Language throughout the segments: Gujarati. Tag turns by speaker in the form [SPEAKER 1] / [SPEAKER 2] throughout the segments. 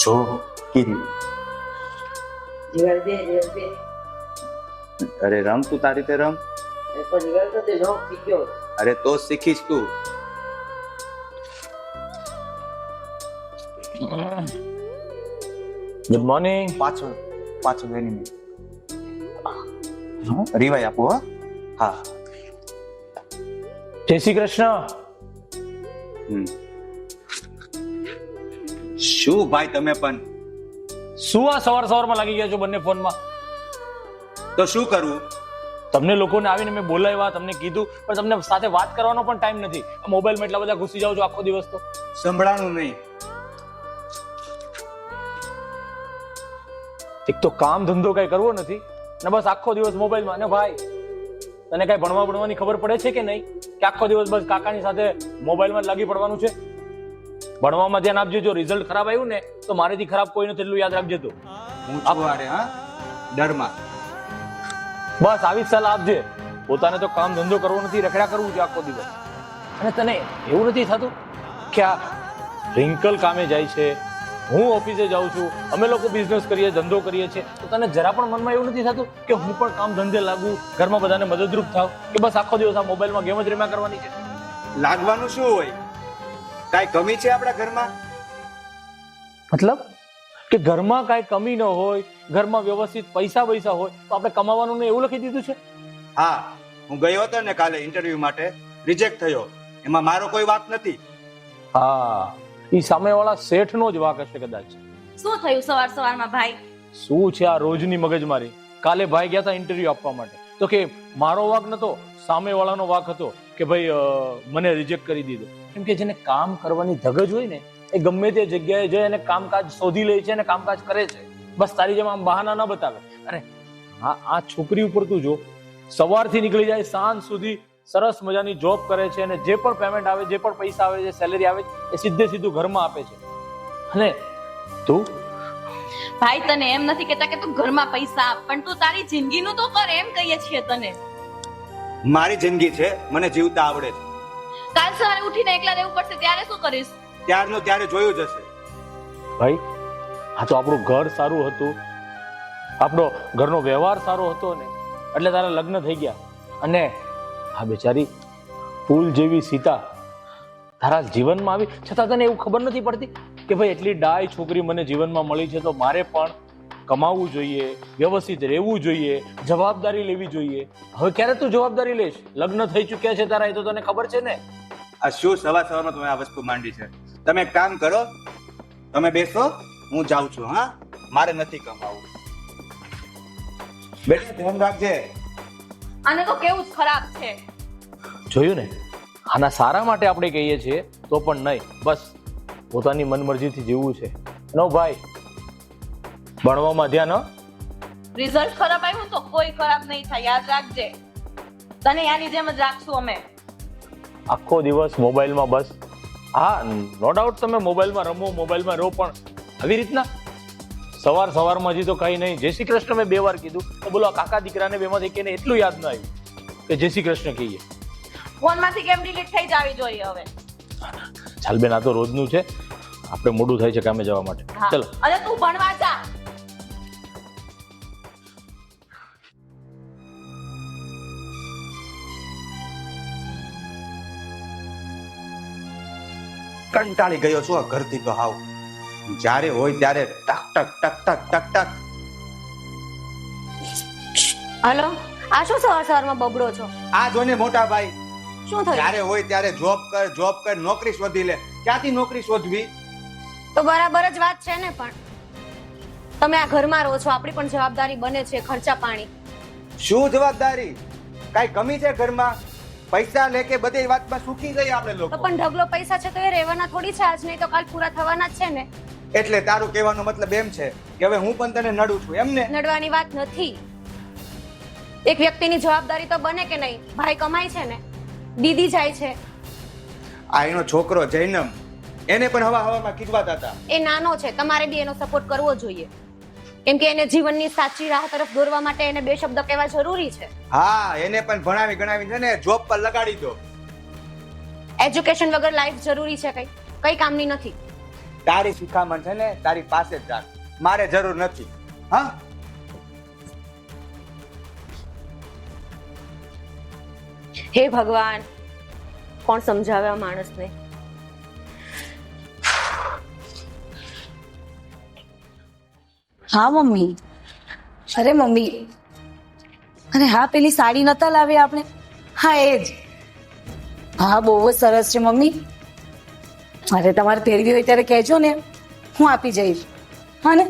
[SPEAKER 1] જો કીધી
[SPEAKER 2] જીવર દે
[SPEAKER 1] અરે રમ તું તારી રીતે રમ.
[SPEAKER 2] એ પણ જીવર તો તે નો શીખ્યો.
[SPEAKER 1] અરે તો જ શીખીશ તું.
[SPEAKER 3] Good morning.
[SPEAKER 1] પાછળ એની રિવાય આપો. હા
[SPEAKER 3] જય શ્રી કૃષ્ણ.
[SPEAKER 1] શું ભાઈ તમે પણ
[SPEAKER 3] શું આ સવારમાં લાગી ગયા છો બંને ફોનમાં?
[SPEAKER 1] તો શું કરવું?
[SPEAKER 3] તમને લોકોને આવીને મેં બોલાવ્યા, તમને કીધું, પણ તમને સાથે વાત કરવાનો પણ ટાઈમ નથી. મોબાઈલમાં એટલા બધા ઘૂસી જાવ છો આખો દિવસ. તો
[SPEAKER 1] સંભળાણું નહીં.
[SPEAKER 3] એક તો કામ ધંધો કઈ કરવો નથી ને બસ આખો દિવસ મોબાઈલમાં. અને ભાઈ તને કઈ ભણવાની ખબર પડે છે કે નહીં? કે આખો દિવસ બસ કાકાની સાથે મોબાઈલમાં જ લાગી પડવાનું છે? ભણવામાં ધ્યાન આપજો. જો રિઝલ્ટ ખરાબ આવ્યું ને તો મારેથી ખરાબ કોઈ નથી, એટલું યાદ રાખજે. તો
[SPEAKER 1] હું છું આરે હા ડરમાં.
[SPEAKER 3] બસ આવી જ સલાહ આપજે. પોતાને તો કામ ધંધો કરવો નથી, રખડા કરવું છે આખો દિવસ. અને તને એવું નથી થતું કે આ રિંકલ કામે જાય છે, હું ઓફિસે જાઉં છું, અમે લોકો બિઝનેસ કરીએ, ધંધો કરીએ છીએ, તો તને જરા પણ મનમાં એવું નથી થતું કે હું પણ કામ ધંધે લાગુ, ઘરમાં બધાને મદદરૂપ થાવ? કે બસ આખો દિવસ આ મોબાઈલમાં ગેમ જ રમ્યા કરવાની છે?
[SPEAKER 1] લાગવાનું શું હોય? કાંઈ કમી છે આપણા ઘરમાં?
[SPEAKER 3] મતલબ કે ઘરમાં કાંઈ કમી ન હોય, ઘરમાં વ્યવસ્થિત પૈસા હોય તો આપણે કમાવાનું ને એવું લખી દીધું છે?
[SPEAKER 1] હા, હું ગયો હતો ને કાલે ઇન્ટરવ્યુ માટે, રિજેક્ટ થયો. એમાં મારો કોઈ વાંક નથી.
[SPEAKER 3] હા, ઈ સામેવાળા શેઠનો જ વાંક હશે કદાચ.
[SPEAKER 4] શું થયું સવારમાં ભાઈ?
[SPEAKER 3] શું છે આ રોજની મગજમારી? કાલે ભાઈ ગયા હતા ઇન્ટરવ્યુ આપવા માટે, તો કે મારો વાંક નતો, સામેવાળાનો વાંક હતો કે ભાઈ મને રિજેક્ટ કરી દીધો. કેમ કે જેને કામ કરવાની ધગજ હોય ને એ ગમે તે જગ્યાએ જઈ અને કામકાજ શોધી લે છે અને કામકાજ કરે છે. બસ તારી જેમ આમ બહાના ન બતાવે. અરે હા, આ છોકરી ઉપર તું જો, સવારથી નીકળી જાય, સાંજ સુધી સરસ મજાની જોબ કરે છે અને જે પણ પેમેન્ટ આવે, જે પણ પૈસા આવે છે, સેલેરી આવે છે, એ સીધું ઘરમાં આપે છે. અને તું
[SPEAKER 4] ભાઈ તને એમ નથી કહેતા કે તું ઘરમાં પૈસા આપ, પણ તું તારી જિંદગીનું તો કર, એમ કહીએ છીએ તને.
[SPEAKER 1] મારી જિંદગી છે, મને જીવતા આવડે છે.
[SPEAKER 4] કાલ સવારે ઉઠીને એકલા રહેવું પડશે ત્યારે શું કરીશ?
[SPEAKER 1] ત્યારનું ત્યારે જોયું જ હશે.
[SPEAKER 3] ભાઈ આ તો આપણું ઘર સારું હતું, આપણો ઘરનો વ્યવહાર સારો હતો ને એટલે તારા લગ્ન થઈ ગયા. અને આ બેચારી ફૂલ જેવી સીતા તારા જીવનમાં આવી, છતાં તને એવું ખબર નથી પડતી કે ભાઈ એટલી ડાય છોકરી મને જીવનમાં મળી છે તો મારે પણ કમાવવું જોઈએ, વ્યવસ્થિત રહેવું જોઈએ, જવાબદારી લેવી જોઈએ. હવે ક્યારે તું જવાબદારી લેશ? લગ્ન થઈ ચૂક્યા છે તારા, એ તો તને ખબર છે ને.
[SPEAKER 1] આ શું સવારમાં તમે આ વસ્તુ માંડી છે? તમે એક કામ કરો, તમે બેસો, હું જાઉં છું. હા, મારે નથી કમાવું. બેટા ધ્યાન રાખજે.
[SPEAKER 4] આને તો કેવું જ ખરાબ છે.
[SPEAKER 3] જોયું ને, આના સારા માટે આપણે કહીએ છીએ તો પણ નહીં, બસ પોતાની મનમરજીથી જીવવું છે. નો ભાઈ, ભણવામાં ધ્યાન.
[SPEAKER 4] રિઝલ્ટ ખરાબ આવ્યું તો કોઈ ખરાબ નહીં થાય, યાદ રાખજે. તને યાની જેમ જ રાખશું અમે.
[SPEAKER 3] આખો દિવસ મોબાઈલમાં બસ. હા, નો ડાઉટ તમે મોબાઈલમાં રમો, મોબાઈલમાં રહો, પણ આવી રીતના સવારમાં હજી તો કઈ નહીં. જય શ્રી કૃષ્ણ મેં 2 વાર કીધું તો બોલો આ કાકા દીકરાને બેમાંથી કહીને એટલું યાદ ન આવ્યું કે જય શ્રી કૃષ્ણ કહીએ.
[SPEAKER 4] ફોનમાંથી કેમ ડિલીટ થઈ જવી જોઈએ હવે?
[SPEAKER 3] ચાલ બેન, આ તો રોજનું છે, આપણે મોડું થાય છે કામે જવા માટે.
[SPEAKER 4] હા,
[SPEAKER 3] ચલો.
[SPEAKER 4] અને તું ભણવા જા.
[SPEAKER 1] કંટાળી ગયો છું આ ઘરથી તો હાવ. જ્યારે હોય ત્યારે ટક ટક ટક ટક ટક ટક.
[SPEAKER 5] હલો, આ શું સવારમાં બબડો છો?
[SPEAKER 1] આ જોને મોટા ભાઈ,
[SPEAKER 5] શું થયું?
[SPEAKER 1] જ્યારે હોય ત્યારે જોબ કર, નોકરી શોધી લે. ક્યાંથી નોકરી શોધવી?
[SPEAKER 5] તો બરાબર જ વાત છે ને, પણ તમે આ ઘરમાં રહો છો, આપણી પણ જવાબદારી બને છે, ખર્ચા પાણી.
[SPEAKER 1] શું જવાબદારી? કાઈ કમી છે ઘરમાં? પૈસા લે કે બધી વાતમાં સુખી ગઈ આપણે
[SPEAKER 5] તો
[SPEAKER 1] લોકો.
[SPEAKER 5] પણ ઢગલો પૈસા છે તો એ રહેવાના થોડી છે, આજ નહીં તો કાલ પૂરા થવાના જ છે ને.
[SPEAKER 1] એટલે તારું કહેવાનો મતલબ એમ છે કે હવે હું પણ તને નડું છું એમ ને?
[SPEAKER 5] નડવાની વાત નથી. એક વ્યક્તિની જવાબદારી તો બને કે નહીં? ભાઈ કમાય છે ને, દીદી જાય છે.
[SPEAKER 1] આ એનો છોકરો જૈનમ, એને પણ હવામાં ખીજવાતા હતા.
[SPEAKER 5] એ નાનો છે, તમારે બી એનો સપોર્ટ કરવો જોઈએ, કેમ કે એને જીવનની સાચી રાહ તરફ દોરવા માટે એને 2 શબ્દ કહેવા જરૂરી છે.
[SPEAKER 1] હા, એને પણ ભણાવી ગણાવી છે ને જોબ પર લગાડી દો.
[SPEAKER 5] એજ્યુકેશન વગર લાઈફ જરૂરી છે, કઈ કામની નથી.
[SPEAKER 1] તારી શિખામણ છે ને તારી પાસે જ રાખ, મારે જરૂર નથી. હા,
[SPEAKER 5] હે ભગવાન, કોણ સમજાવે આ માણસને?
[SPEAKER 6] હા મમ્મી. અરે મમ્મી, અરે હા પેલી સાડી નતા લાવ્યા આપણે? હા એ જ. હા બહુ જ સરસ છે મમ્મી. અરે તમારે પહેરવી હોય ત્યારે કહેજો ને, હું આપી જઈશ. હા ને?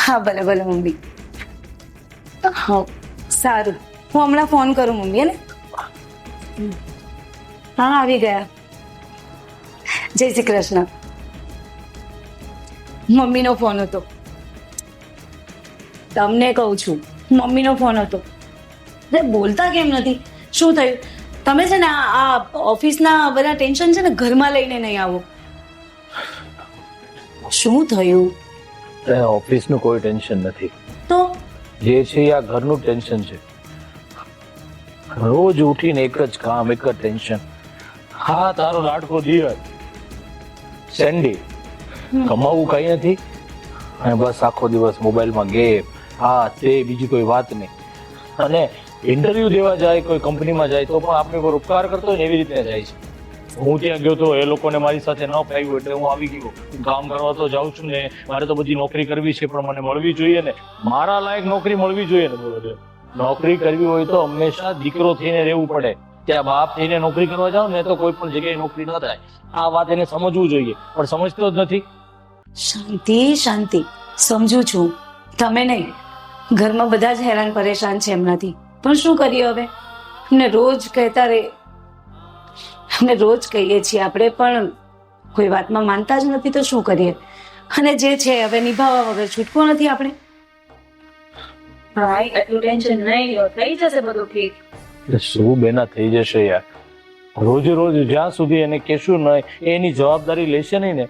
[SPEAKER 6] હા ભલે ભલે મમ્મી. હા સારું, હું હમણાં ફોન કરું મમ્મી. હે ને? હા આવી ગયા. જય શ્રી કૃષ્ણ. મમ્મીનો ફોન હતો. તમને કહું છું, મમ્મીનો ફોન હતો. અરે બોલતા કેમ નથી? શું થયું? તમે છે ને આ ઓફિસના બધા ટેન્શન છે ને ઘરમાં લઈને નહીં આવો. શું થયું?
[SPEAKER 3] ઓફિસનું કોઈ ટેન્શન નથી.
[SPEAKER 6] તો
[SPEAKER 3] જે છે એ આ ઘરનું ટેન્શન છે. રોજ ઉઠીને એક જ કામ, એક જ ટેન્શન. હા, તારો લાડકો દિયર સેન્ડી, કમાવું કઈ નથી અને બસ આખો દિવસ મોબાઈલમાં ગેમ, હા તે બીજી કોઈ વાત નહીં. અને ઇન્ટરવ્યુ દેવા જાય, કોઈ કંપનીમાં જાય તો પણ આપણે કોઈ ઉપકાર કરતો હોય ને એવી રીતે જાય છે. હું ત્યાં ગયો તો એ લોકોને મારી સાથે ન ફાવ્યું એટલે હું આવી ગયો. કામ કરવા તો જાઉં છું ને, મારે તો બધી નોકરી કરવી છે પણ મને મળવી જોઈએ ને, મારા લાયક નોકરી મળવી જોઈએ ને. બોલો, નોકરી કરવી હોય તો હંમેશા દીકરો થઈને રહેવું પડે. ત્યાં બાપ થઈને નોકરી કરવા જાવ ને તો કોઈ પણ જગ્યાએ નોકરી ન થાય. આ વાત એને સમજવું જોઈએ પણ સમજતો જ નથી.
[SPEAKER 6] શાંતિ શાંતિ, સમજુ છું. તમે નહીં, ઘરમાં બધા જ હેરાન પરેશાન છે એમનાથી. પણ શું કરીએ હવે? અમને રોજ કહેતા રહે, અમને રોજ કહીએ છીએ આપણે, પણ કોઈ વાતમાં માનતા જ નથી તો શું કરીએ? અને જે છે હવે નિભાવવા વગર છૂટકો નથી આપણે.
[SPEAKER 4] ભાઈ એટલું ટેન્શન નહીં લો, થઈ જશે બધું ઠીક.
[SPEAKER 3] શું બેના થઈ જશે યાર? રોજ રોજ જ્યાં સુધી એને કહેશું નહીં, એની જવાબદારી લેશે નહીં ને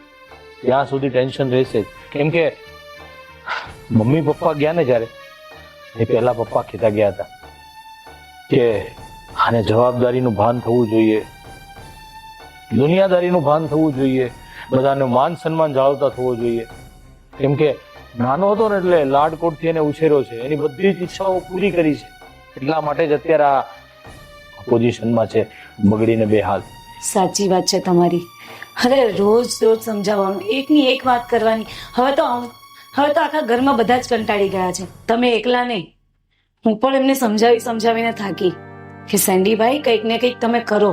[SPEAKER 3] ત્યાં સુધી ટેન્શન રહેશે જ. કેમ કે મમ્મી પપ્પા ગયા ને જ્યારે, એ પહેલા પપ્પા કહેતા ગયા હતા કે આને જવાબદારીનું ભાન થવું જોઈએ, દુનિયાદારીનું ભાન થવું જોઈએ, બધાનું માન સન્માન જાળવતા થવું જોઈએ. કેમ કે નાનો હતો ને એટલે લાડકોટથી એને ઉછેર્યો છે, એની બધી જ ઈચ્છાઓ પૂરી કરી છે. એટલા માટે જ અત્યારે આ પોઝિશનમાં છે, બગડીને બે હાલ.
[SPEAKER 6] સાચી વાત છે તમારી. અરે રોજ રોજ સમજાવવાનું, એકની એક વાત કરવાની. હવે તો આખા ઘરમાં બધા જ કંટાળી ગયા છે, તમે એકલા નહીં. હું પણ એમને સમજાવીને થાકી કે સેન્ડીભાઈ કંઈક ને કંઈક તમે કરો.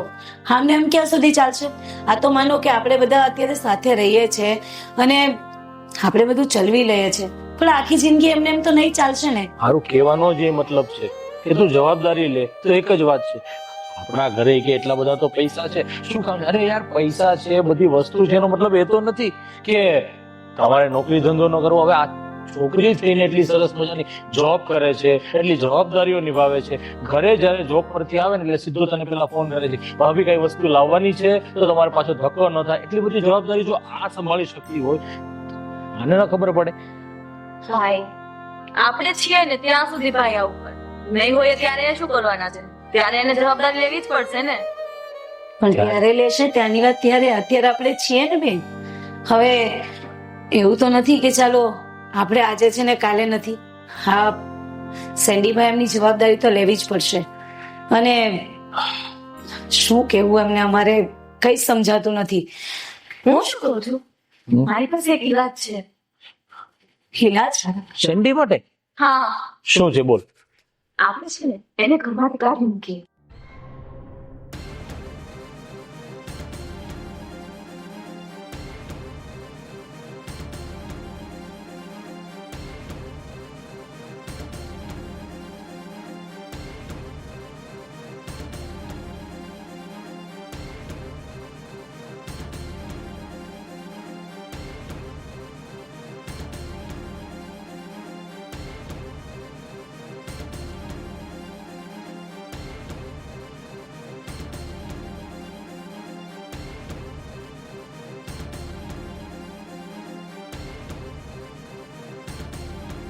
[SPEAKER 6] આમને એમ ક્યાં સુધી ચાલશે? આ તો માનો કે આપણે બધા અત્યારે સાથે રહીએ છીએ અને આપણે બધું ચલવી લઈએ છીએ, પણ આખી જિંદગી એમને એમ તો નહીં ચાલશે ને.
[SPEAKER 3] મારું કહેવાનો જે મતલબ છે કે તું જવાબદારી લે તો એક જ વાત છે. આપણા ઘરે કે એટલા બધા તો પૈસા છે, શું કામ? અરે યાર પૈસા છે, બધી વસ્તુ છે, એનો મતલબ એ તો નથી કે તમારે નોકરી ધંધો ન કરવો. હવે આ છોકરી થઈને એટલી સરસ મજાની જોબ કરે છે, એટલી જવાબદારીઓ નિભાવે છે. ઘરે જયારે જોબ પરથી આવે ને એટલે સીધો તને પેલા ફોન કરે છે, ભાભી કઈ વસ્તુ લાવવાની છે તો તમારે પાછો ધક્કો ન થાય. એટલી બધી જવાબદારી જો આ સંભાળી શકતી હોય, આને ન ખબર પડે?
[SPEAKER 4] ભાઈ આપણે છીએ ને ત્યાં સુધી ભાઈ આવું કરે, નહીં હોય ત્યારે એ શું કરવાના છે? ત્યારે એને જવાબદારી લેવી જ પડશે ને.
[SPEAKER 6] પણ ત્યારે લેશે ત્યાંની વાત ત્યારે, અત્યારે આપણે છીએ ને બેન. હવે એવું તો નથી કે ચાલો આપણે આજે છે ને કાલે નથી. હા સેન્ડીભાઈ એમની જવાબદારી તો લેવી જ પડશે. અને શું કેવું એમને, અમારે કઈ સમજાતું નથી.
[SPEAKER 4] હું શું કહું છું, મારી પાસે એક ઈલાજ છે.
[SPEAKER 6] ઈલાજ?
[SPEAKER 3] શેન્ડી માટે?
[SPEAKER 4] હા,
[SPEAKER 3] શું છે બોલ?
[SPEAKER 4] આપણે છે ને એને ઘરમાંથી કાઢી મૂકીએ.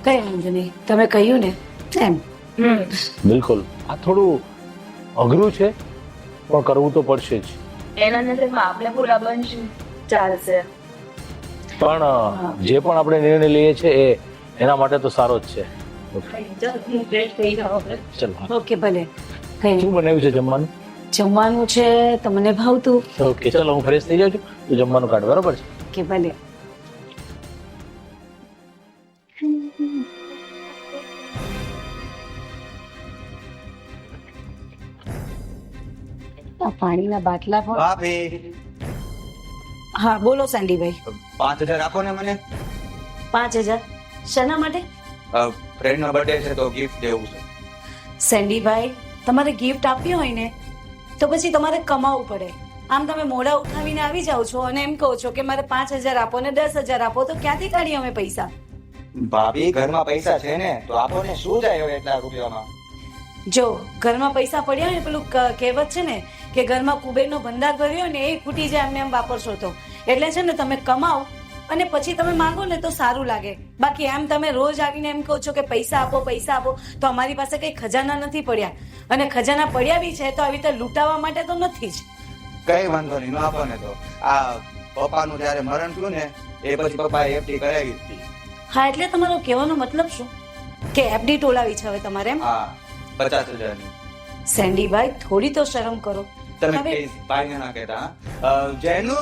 [SPEAKER 6] કઈ વાંધો નહીં, તમે કહ્યું ને એમ.
[SPEAKER 3] બિલકુલ. આ થોડું અઘરું છે પણ કરવું તો પડશે જ.
[SPEAKER 4] એના નજરમાં આપણે પૂરા બનશું, ચાલશે.
[SPEAKER 3] પણ જે પણ આપણે નિર્ણય લઈએ છીએ એ એના માટે તો સારો જ છે. ચલો,
[SPEAKER 6] ઓકે ભલે કઈ
[SPEAKER 3] શું બનાવ્યું છે જમવાનું?
[SPEAKER 6] જમવાનું છે તમને ભાવતું?
[SPEAKER 3] ઓકે, ચલો હું ફ્રેશ થઈ જાઉં છું, તું જમવાનું કાઢ, બરોબર છે?
[SPEAKER 6] કે ભલે. આ પાણીના બાટલા પણ.
[SPEAKER 1] ભાભી
[SPEAKER 6] હા બોલો સેન્ડીભાઈ.
[SPEAKER 1] 5000 આપો ને મને.
[SPEAKER 6] 5000 શેના માટે?
[SPEAKER 1] ફ્રેન્ડ નો બર્થડે છે તો ગિફ્ટ દેવું છે.
[SPEAKER 6] સેન્ડીભાઈ તમારે ગિફ્ટ આપવી હોય ને તો પછી તમારે કમાવું પડે. આમ તમે મોઢા ઉઠાવીને આવી જાઓ છો અને એમ કહો છો કે મારે 5000 આપો ને 10000 આપો, તો ક્યાંથી કાઢીએ અમે પૈસા?
[SPEAKER 1] ભાભી ઘરમાં પૈસા છે ને તો આપો ને, શું જાય હવે એટલા રૂપિયામાં?
[SPEAKER 6] જો ઘરમાં પૈસા પડ્યા હોય ને, પેલું કહેવત છે ને કે ઘરમાં કુબેરનો ભંડાર ભર્યો ને એ ખૂટી જાય એમને એમ વાપરશો તો. એટલે છે ને તમે કમાઓ અને પછી તમે માંગો ને તો સારું લાગે. બાકી એમ તમે રોજ આવીને એમ કહો છો કે પૈસા આપો પૈસા આપો, તો અમારી પાસે કઈ ખજાના નથી પડ્યા. અને ખજાના પડ્યા બી છે તો આવી રીતે લૂંટાવા માટે તો નથી જ.
[SPEAKER 1] કઈ વાંધો નહીં, ન આપો ને તો. આ પપ્પાનું જયારે મરણ થયું ને એ પછી પપ્પાએ એફડી કરાવી હતી.
[SPEAKER 6] હા, એટલે તમારો કહેવાનો મતલબ શું કે એફડી ટોલાવી છે હવે તમારે એમ?
[SPEAKER 1] હા, 50000 ની.
[SPEAKER 6] સેન્ડીભાઈ થોડી તો શરમ કરો.
[SPEAKER 1] તમે
[SPEAKER 6] હવે
[SPEAKER 1] પ્લીઝ ભાઈને ના કહેતા. જેનુ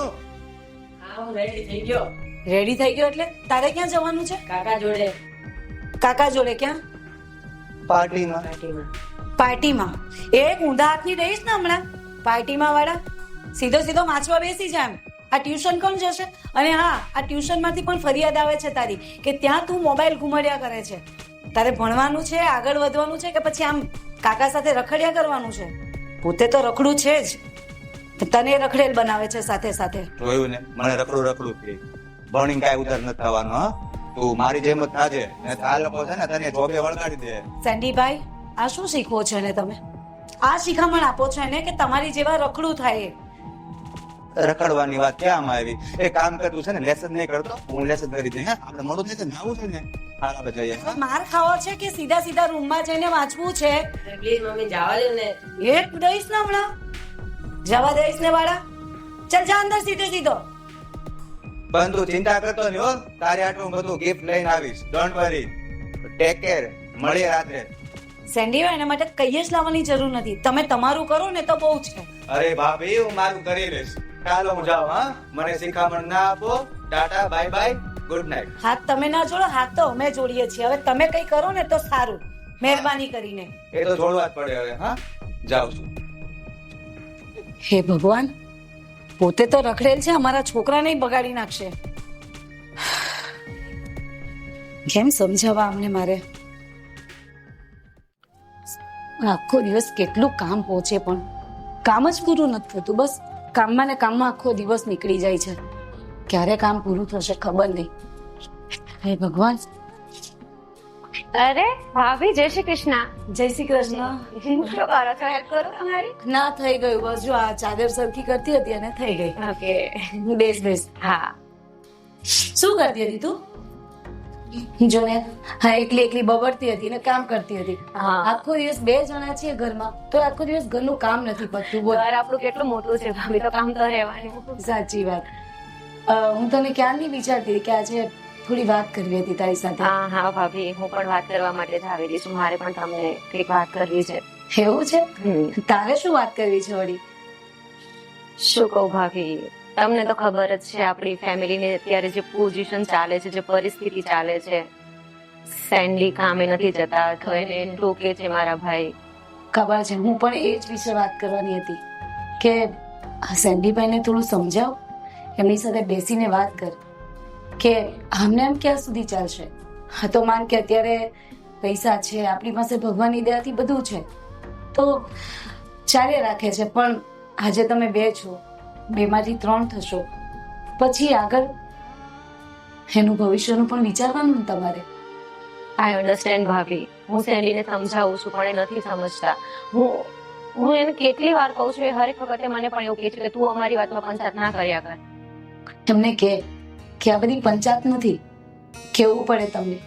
[SPEAKER 2] રેડી થઈ ગયો.
[SPEAKER 6] રેડી થઈ ગયો એટલે તારે ક્યાં જવાનું છે?
[SPEAKER 2] કાકા જોડે
[SPEAKER 6] કાકા જોડે? ક્યાં?
[SPEAKER 1] પાર્ટીમાં.
[SPEAKER 6] પાર્ટીમાં? એક ઊંધા હાથની રહીશ ને હમણાં પાર્ટીમાં વાળા. સીધો સીધો વાંચવા બેસી જાય. આ ટ્યુશન કોણ જશે? અને હા, આ ટ્યુશન માંથી પણ ફરિયાદ આવે છે તારી કે ત્યાં તું મોબાઈલ ઘુમાડ્યા કરે છે. તારે ભણવાનું છે, આગળ વધવાનું છે કે પછી આમ કાકા સાથે રખડ્યા કરવાનું છે? પોતે તો રખડું છે જ, તને રખડેલ બનાવે છે સાથે સાથે.
[SPEAKER 1] જોયું ને, મને રખડું કે ભણીને કાંઈ ઉધાર નથી થવાનું. હા, તું મારી જેમ જ થાજે ને આ લોકો છે ને તને જોબે વળગાડી દે.
[SPEAKER 6] સેન્ડીભાઈ, આ શું શીખવો છે ને તમે? આ શિખામણ આપો છો એને કે તમારી જેવા રખડું થાય?
[SPEAKER 1] રખડવાની વાત ક્યાં આવી? એ કામ કરતું છે ને, લેસન નહીં કરતો, હું લેસન કરી દઈ. આપણે મોડું થઈ જાય, આવું છે ને. હાલ આપણે જઈએ.
[SPEAKER 6] માર ખાવો છે કે સીધા સીધા રૂમમાં જઈને વાંચવું છે?
[SPEAKER 2] પ્લીઝ મમ્મી જવા દે ને.
[SPEAKER 6] એક દઈશ ને હમણાં જવા દઈશ ને વાળા. ચાલ જા અંદર સીધે સીધો.
[SPEAKER 1] પણ તું ચિંતા કરતો નહીં હો, તારે આટલું બધું ગિફ્ટ લઈને આવીશ. Don't worry, take care. મળીએ રાત્રે.
[SPEAKER 6] સેન્ડીભાઈ, એના માટે કઈ જ લાવવાની જરૂર નથી. તમે તમારું કરો ને તો બહુ છે.
[SPEAKER 1] અરે ભાભી, હું મારું કરી લઈશ. ચાલો હું જાઉં. હા, મને શિખામણ ના આપો. Tata, bye bye, good night.
[SPEAKER 6] હાથ તમે ના જોડો, હાથ તો અમે જોડીએ છીએ. હવે તમે કઈ કરો ને તો સારું, મહેરબાની કરીને.
[SPEAKER 1] એ તો જોડવા જ પડે હવે. હા, જાઉં છું.
[SPEAKER 6] હે ભગવાન, પોતે તો રખડેલ છે, અમારા છોકરાને બગાડી નાખશે. કેમ સમજાવવા અમને મારે? આખો દિવસ કેટલું કામ પહોંચે પણ કામ જ પૂરું નથી થતું. બસ કામમાં ને કામમાં આખો દિવસ નીકળી જાય છે. ક્યારે કામ પૂરું થશે ખબર નહીં. હે ભગવાન.
[SPEAKER 5] અરે ભાભી, જય શ્રી કૃષ્ણ.
[SPEAKER 6] જય શ્રી કૃષ્ણ.
[SPEAKER 5] શું કરો છો? હેલ્પ કરો તમારી?
[SPEAKER 6] ના, થઈ ગયું. બસ જો આ ચાદર સરખી કરતી હતી અને થઈ ગઈ.
[SPEAKER 5] ઓકે,
[SPEAKER 6] બેસ બેસ.
[SPEAKER 5] હા.
[SPEAKER 6] શું કરતી હતી તું? જો ને, હા, એકલી એકલી બબડતી હતી ને કામ કરતી હતી.
[SPEAKER 5] હા.
[SPEAKER 6] આખો દિવસ બે જણા છીએ ઘરમાં તો આખો દિવસ ઘરનું કામ નથી પતતું. બોલ.
[SPEAKER 5] ઘર આપણું કેટલું મોટું છે ભાભી, તો કામ તો રહેવાનું.
[SPEAKER 6] સાચી વાત. હું તને ક્યારની વિચારતી હતી કે આજે થોડી વાત કરવી હતી તારી સાથે.
[SPEAKER 5] હા હા ભાભી, હું પણ વાત કરવા માટે જ આવેલી છું. મારે પણ તમને કંઈક વાત કરવી છે.
[SPEAKER 6] એવું છે? તારે શું વાત કરવી છે વળી?
[SPEAKER 5] શું કહું ભાભી, તમને તો ખબર જ છે આપણી ફેમિલીની અત્યારે જે પોઝિશન ચાલે છે, જે પરિસ્થિતિ ચાલે છે. સેન્ડી કામે નથી જતા તો એને ટોકે છે મારા ભાઈ.
[SPEAKER 6] ખબર છે, હું પણ એ જ વિશે વાત કરવાની હતી કે આ સેન્ડીભાઈને થોડું સમજાવ, એમની સાથે બેસીને વાત કર કે આમને આમ ક્યાં સુધી ચાલશે. હા, તો માન કે અત્યારે પૈસા છે, આપણી પાસે ભગવાનની દયાથી બધું છે તો ચાલે રાખે છે. પણ આજે તમે બે છો, બેમાંથી 3 થશો, પછી આગળ એનું ભવિષ્યનું પણ વિચારવાનું ને તમારે.
[SPEAKER 5] આઈ અન્ડરસ્ટેન્ડ ભાભી, હું સેન્ડીને સમજાવું છું પણ એ નથી સમજતા. હું એને કેટલી વાર કહું છું, એ હરેક વખતે મને પણ એવું કહે છે કે તું અમારી વાતમાં પંચાયત ના કર્યા કર.
[SPEAKER 6] એમને કે આ બધી પંચાયત નથી, કેવું પડે તમને.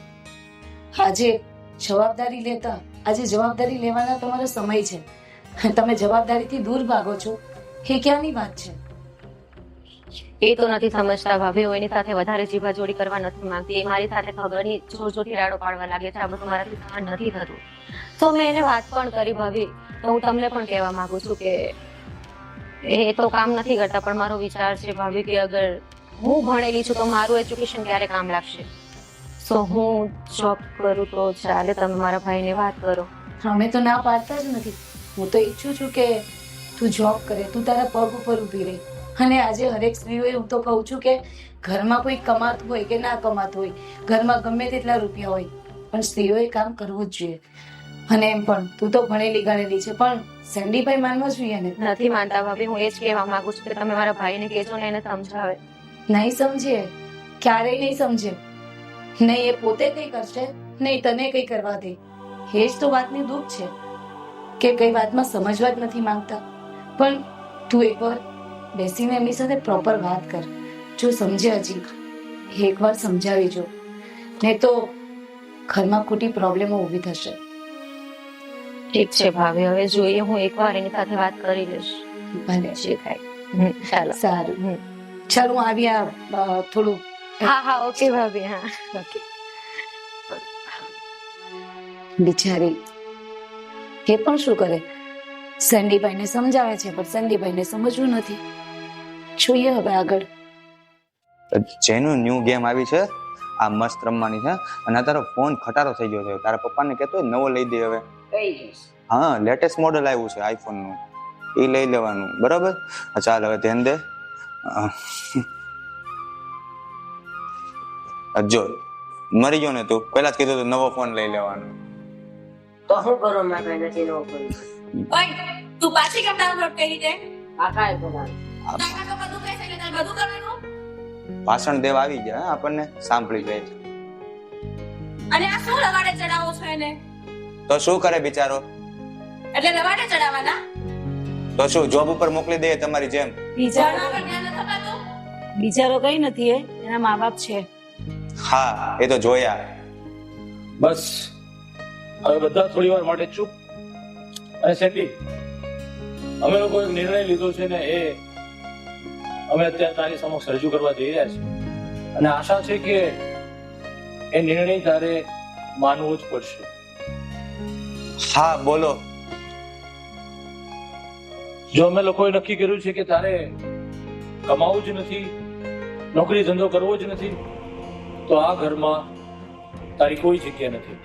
[SPEAKER 6] આજે જવાબદારી લેવાના તમારો સમય છે. તમે જવાબદારીથી દૂર ભાગો છો, એ ક્યાંની વાત છે?
[SPEAKER 5] એ તો નથી સમજતા ભાભી, હું એની સાથે વધારે જીભાજોડી કરવા નથી માંગતી. એ મારી સાથે ખબર નહીં જોરજોરથી રાડો પાડવા લાગે છે. આ બધું મારાથી સહન નથી થતું. તો મેં એને વાત પણ કરી ભાભી. તો હું તમને પણ કહેવા માંગુ છું કે એ તો કામ નથી કરતા, પણ મારો વિચાર છે ભાભી કે અગર હું ભણેલી છું તો મારું એજ્યુકેશન ક્યારે કામ લાગશે. સો હું જોબ કરું તો ચાલે, તમે મારા ભાઈને વાત કરો.
[SPEAKER 6] અમે તો ના પાડતા જ નથી. હું તો ઈચ્છું છું કે તું જોબ કરે, તું તારા પગ ઉપર ઊભી રહે. અને આજે હરેક સ્ત્રીઓએ હું તો કહું છું કે ઘરમાં કોઈ કમાતું હોય કે ના કમાતું હોય, ઘરમાં ગમે તેટલા રૂપિયા હોય, પણ સ્ત્રીઓએ કામ કરવું જ જોઈએ. અને એમ પણ તું તો ભણેલી ગણેલી છે, પણ સેન્ડીભાઈ માનવા જોઈએ ને.
[SPEAKER 5] નથી માનતા ભાભી, હું એ જ કહેવા માંગુ છું કે તમે મારા ભાઈને કહેજો ને એને સમજાવે.
[SPEAKER 6] નહીં સમજે, ક્યારેય નહીં સમજે. નહીં એ પોતે કઈ કરશે, નહીં તને કઈ કરવા દે. એ જ તો વાતની દુઃખ છે કે કઈ વાતમાં સમજવા જ નથી માંગતા. પણ તું એકવાર બેસીને એમની સાથે પ્રોપર વાત કર. જો સમજે હજી એકવાર સમજાવી જો, નહીં તો ઘરમાં ખોટી પ્રોબ્લેમો ઊભી થશે.
[SPEAKER 5] ઠીક છે ભાભી, હવે જોઈએ, હું એકવાર એની સાથે વાત કરી લઈશ.
[SPEAKER 6] ભલે
[SPEAKER 5] જે થાય. ચાલો.
[SPEAKER 6] સારું, ચાલો હું આવી આ થોડું.
[SPEAKER 5] હા હા, ઓકે ભાભી. હા,
[SPEAKER 6] ઓકે. બિચારી એ પણ શું કરે, સેન્ડીભાઈને સમજાવે છે પણ સેન્ડીભાઈને સમજવું નથી. જોઈએ હવે આગળ.
[SPEAKER 1] જેનું ન્યુ ગેમ આવી છે આ મસ્ત રમવાની છે, અને આ તારો ફોન ખટારો થઈ ગયો છે. તારા પપ્પાને કહેતો હોય નવો લઈ દે હવે. હા, લેટેસ્ટ મોડેલ આવ્યું છે આઈફોન નું, એ લઈ લેવાનું. બરાબર, ચાલ હવે ધ્યાન દે. જો મરી ગયો ને તું, પહેલા જ કીધું તું નવો ફોન લઈ લેવાનો.
[SPEAKER 2] તો શું કરો મારે કઈ નથી નવો કર્યું.
[SPEAKER 4] ઓય તું પાછી કેમ ડાઉનલોડ કરી દે?
[SPEAKER 2] કાકાએ બોલાવ્યું.
[SPEAKER 4] કાકા તો બધું કહે છે એટલે તારે બધું કરવાનું.
[SPEAKER 1] ભાષણ દેવા આવી ગયા, આપણને સાંભળી જાય છે.
[SPEAKER 4] અને આ શું લવાડે ચડાવો છો એને?
[SPEAKER 1] તો શું કરે બિચારો?
[SPEAKER 4] એટલે લવાડે ચડાવવાના?
[SPEAKER 1] તો શું જોબ ઉપર મોકલી દે તમારી જેમ?
[SPEAKER 6] બિચારો
[SPEAKER 4] ભણવા પર ધ્યાન નથી અપાતું?
[SPEAKER 6] બિચારો કઈ નથી, એના મા બાપ છે.
[SPEAKER 1] હા, એ તો જોયા.
[SPEAKER 3] બસ હવે બધા થોડી વાર માટે ચૂપ. અને સેન્ડી, અમે લોકો એક નિર્ણય લીધો છે ને એ અમે અત્યારે તારી સમક્ષ રજૂ કરવા જઈ રહ્યા છીએ. અને આશા છે કે એ નિર્ણય તારે માનવો જ પડશે.
[SPEAKER 1] હા, બોલો.
[SPEAKER 3] જો અમે લોકોએ નક્કી કર્યું છે કે તારે કમાવું જ નથી, નોકરી ધંધો કરવો જ નથી, તો આ ઘરમાં તારી કોઈ જગ્યા નથી.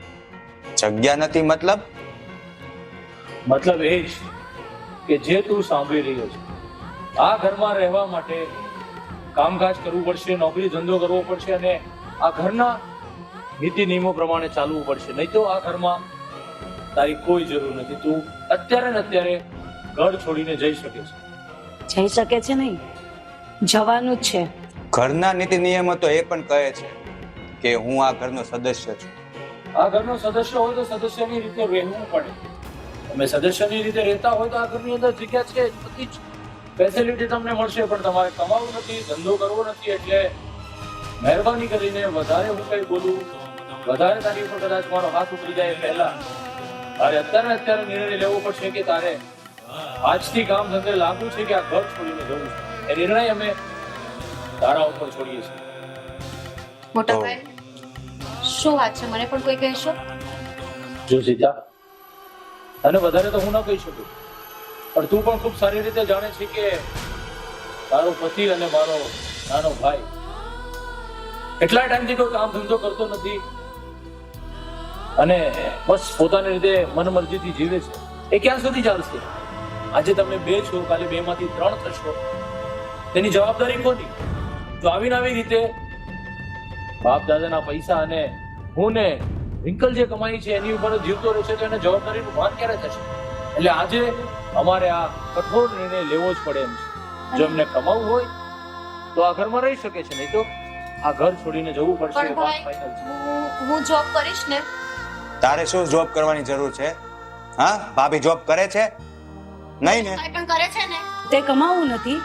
[SPEAKER 1] જગ્યા નથી મતલબ?
[SPEAKER 3] મતલબ એ જ કે જે તું સાંભળી રહ્યો છે, આ ઘરમાં રહેવા માટે કામકાજ કરવું પડશે, નોકરી ધંધો કરવો પડશે, અને આ ઘરના નીતિ નિયમો પ્રમાણે ચાલવું પડશે. નહીં તો આ ઘરમાં તારી કોઈ જરૂર નથી. તું અત્યારે ને અત્યારે ઘર છોડીને જઈ શકે છે.
[SPEAKER 6] જઈ શકે છે નહીં, જવાનું જ છે.
[SPEAKER 1] ઘરના નીતિ નિયમો તો એ પણ કહે છે કે હું આ ઘરનો સદસ્ય છું.
[SPEAKER 3] આ ઘરનો સદસ્ય હોય તો સદસ્યની રીતે રહેવું પડે. તમે સદસ્યની રીતે રહેતા હોય તો આ ઘરની અંદર જગ્યા છે, બધી જ ફેસિલિટી તમને મળશે, પણ તમારે કમાવું નથી, ધંધો કરવો નથી. એટલે મહેરબાની કરીને વધારે હું કઈ બોલું, વધારે તારી ઉપર કદાચ મારો હાથ ઉતરી જાય પહેલા તારે અત્યારે નિર્ણય લેવો પડશે કે તારે આજથી કામ ધંધે લાગુ છે કે આ ઘર છોડીને જવું છે. એ નિર્ણય અમે તારા ઉપર છોડીએ છીએ.
[SPEAKER 5] મોટા ભાઈ, શું વાત છે? મને પણ કોઈ કહેશો?
[SPEAKER 3] જો સીતા, તને વધારે તો હું ના કહી શકું, પણ તું પણ ખૂબ સારી રીતે જાણે છે કે તારો પતિ અને મારો નાનો ભાઈ એટલા ટાઈમથી કોઈ કામ ધંધો કરતો નથી અને બસ પોતાની રીતે મનમરજીથી જીવે છે. એ ક્યાં સુધી ચાલશે? આજે તમે 2 છો, કાલે 2 માંથી 3 થશો. તેની જવાબદારી કોની? જો આવી આવી રીતે બાપ દાદાના પૈસા અને હું ને વિંકલ જે કમાઈ છે એની ઉપર જીવતો રહેશે તો એને જવાબદારીનું ભાન ક્યારે થશે? એટલે આજે અમારે આ કઠોર નિર્ણય લેવો જ પડે એમ છે. જો એમને કમાવું હોય તો આ ઘરમાં રહી શકે છે, નહીં તો આ ઘર છોડીને જવું પડશે.
[SPEAKER 4] પણ ભાઈ, હું જોબ કરીશ ને.
[SPEAKER 1] તારે શું જોબ કરવાની જરૂર છે? હા, ભાભી જોબ કરે છે? નહીં ને?
[SPEAKER 4] પણ કરે છે ને.
[SPEAKER 6] તે કમાવું નથી